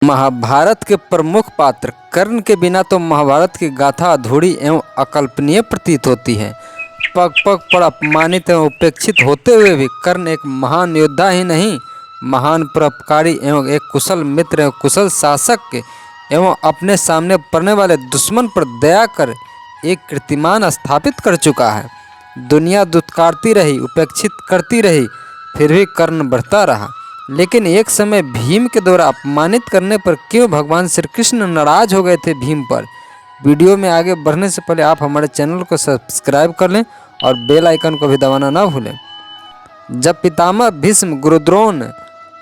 महाभारत के प्रमुख पात्र कर्ण के बिना तो महाभारत की गाथा अधूरी एवं अकल्पनीय प्रतीत होती है। पग पग पर अपमानित एवं उपेक्षित होते हुए भी कर्ण एक महान योद्धा ही नहीं, महान परोपकारी एवं एक कुशल मित्र एवं कुशल शासक के एवं अपने सामने पड़ने वाले दुश्मन पर दया कर एक कीर्तिमान स्थापित कर चुका है। दुनिया दुत्कारती रही, उपेक्षित करती रही, फिर भी कर्ण बढ़ता रहा। लेकिन एक समय भीम के द्वारा अपमानित करने पर क्यों भगवान श्री कृष्ण नाराज हो गए थे भीम पर। वीडियो में आगे बढ़ने से पहले आप हमारे चैनल को सब्सक्राइब कर लें और बेल आइकन को भी दबाना ना भूलें। जब पितामह भीष्म, गुरुद्रोण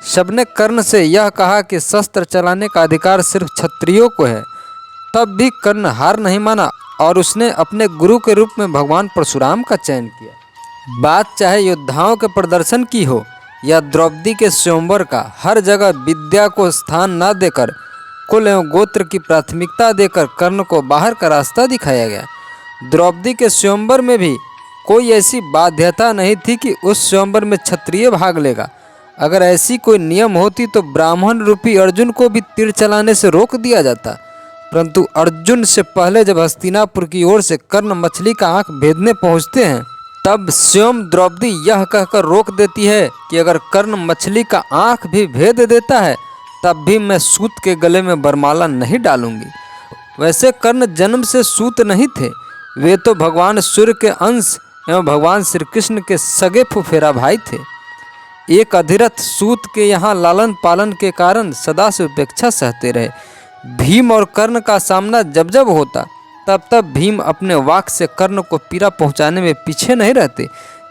सबने कर्ण से यह कहा कि शस्त्र चलाने का अधिकार सिर्फ क्षत्रियों को है, तब भी कर्ण हार नहीं माना और उसने अपने गुरु के रूप में भगवान परशुराम का चयन किया। बात चाहे योद्धाओं के प्रदर्शन की हो या द्रौपदी के स्वयंवर का, हर जगह विद्या को स्थान न देकर कुल एवं गोत्र की प्राथमिकता देकर कर्ण को बाहर का रास्ता दिखाया गया। द्रौपदी के स्वयंवर में भी कोई ऐसी बाध्यता नहीं थी कि उस स्वयंवर में क्षत्रिय भाग लेगा। अगर ऐसी कोई नियम होती तो ब्राह्मण रूपी अर्जुन को भी तीर चलाने से रोक दिया जाता, परंतु अर्जुन से पहले जब हस्तिनापुर की ओर से कर्ण मछली का आंख भेदने पहुंचते हैं, तब स्वयं द्रौपदी यह कहकर रोक देती है कि अगर कर्ण मछली का आंख भी भेद देता है तब भी मैं सूत के गले में वरमाला नहीं डालूंगी। वैसे कर्ण जन्म से सूत नहीं थे, वे तो भगवान सूर्य के अंश एवं भगवान श्री कृष्ण के सगे फुफेरा भाई थे। एक अधिरथ सूत के यहाँ लालन पालन के कारण सदा से उपेक्षा सहते रहे। भीम और कर्ण का सामना जब जब होता तब तब भीम अपने वाक से कर्ण को पीड़ा पहुंचाने में पीछे नहीं रहते।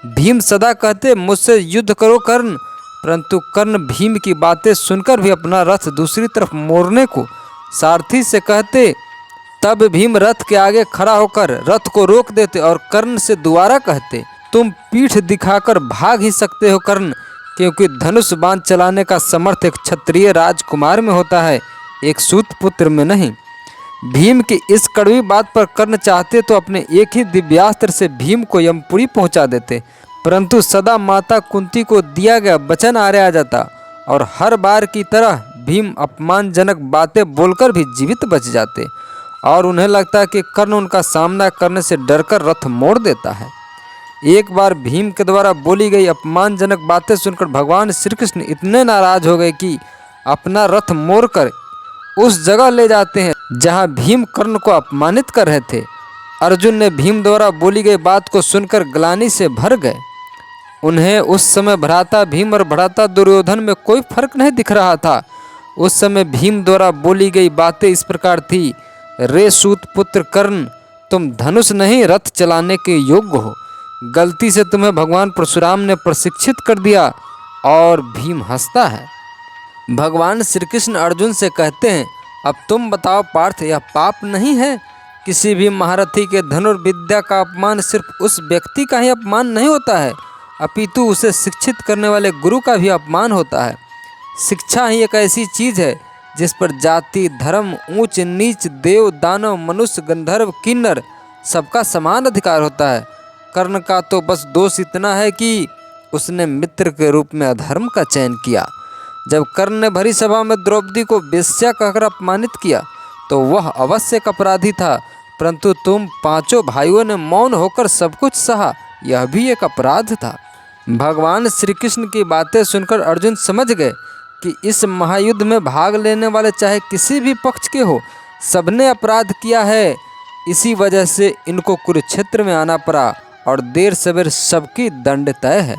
भीम सदा कहते मुझसे युद्ध करो कर्ण, परंतु कर्ण भीम की बातें सुनकर भी अपना रथ दूसरी तरफ मोड़ने को सारथी से कहते। तब भीम रथ के आगे खड़ा होकर रथ को रोक देते और कर्ण से दोबारा कहते, तुम पीठ दिखाकर भाग ही सकते हो कर्ण, क्योंकि धनुष बाण चलाने का समर्थ एक क्षत्रिय राजकुमार में होता है, एक सूत पुत्र में नहीं। भीम की इस कड़वी बात पर कर्ण चाहते तो अपने एक ही दिव्यास्त्र से भीम को यमपुरी पहुंचा देते, परंतु सदा माता कुंती को दिया गया वचन आड़े आ जाता और हर बार की तरह भीम अपमानजनक बातें बोलकर भी जीवित बच जाते और उन्हें लगता कि कर्ण उनका सामना करने से डरकर रथ मोड़ देता है। एक बार भीम के द्वारा बोली गई अपमानजनक बातें सुनकर भगवान श्री कृष्ण इतने नाराज हो गए कि अपना रथ मोड़कर उस जगह ले जाते हैं जहां भीम कर्ण को अपमानित कर रहे थे। अर्जुन ने भीम द्वारा बोली गई बात को सुनकर ग्लानि से भर गए। उन्हें उस समय भ्राता भीम और भ्राता दुर्योधन में कोई फर्क नहीं दिख रहा था। उस समय भीम द्वारा बोली गई बातें इस प्रकार थी, रे सूत पुत्र कर्ण, तुम धनुष नहीं रथ चलाने के योग्य हो। गलती से तुम्हें भगवान परशुराम ने प्रशिक्षित कर दिया। और भीम हंसता है। भगवान श्री कृष्ण अर्जुन से कहते हैं, अब तुम बताओ पार्थ, यह पाप नहीं है? किसी भी महारथी के धनुर्विद्या का अपमान सिर्फ उस व्यक्ति का ही अपमान नहीं होता है, अपितु उसे शिक्षित करने वाले गुरु का भी अपमान होता है। शिक्षा ही एक ऐसी चीज़ है जिस पर जाति, धर्म, ऊंच नीच, देव, दानव, मनुष्य, गंधर्व, किन्नर सबका समान अधिकार होता है। कर्ण का तो बस दोष इतना है कि उसने मित्र के रूप में अधर्म का चयन किया। जब कर्ण ने भरी सभा में द्रौपदी को वेश्या कहकर अपमानित किया तो वह अवश्य एक अपराधी था, परंतु तुम पांचों भाइयों ने मौन होकर सब कुछ सहा, यह भी एक अपराध था। भगवान श्री कृष्ण की बातें सुनकर अर्जुन समझ गए कि इस महायुद्ध में भाग लेने वाले चाहे किसी भी पक्ष के हो, सबने अपराध किया है। इसी वजह से इनको कुरुक्षेत्र में आना पड़ा और देर सवेर सबकी दंड तय है।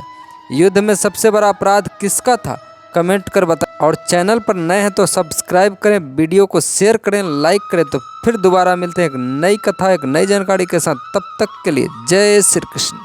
युद्ध में सबसे बड़ा अपराध किसका था, कमेंट कर बता। और चैनल पर नए हैं तो सब्सक्राइब करें, वीडियो को शेयर करें, लाइक करें। तो फिर दोबारा मिलते हैं एक नई कथा, एक नई जानकारी के साथ। तब तक के लिए जय श्री कृष्ण।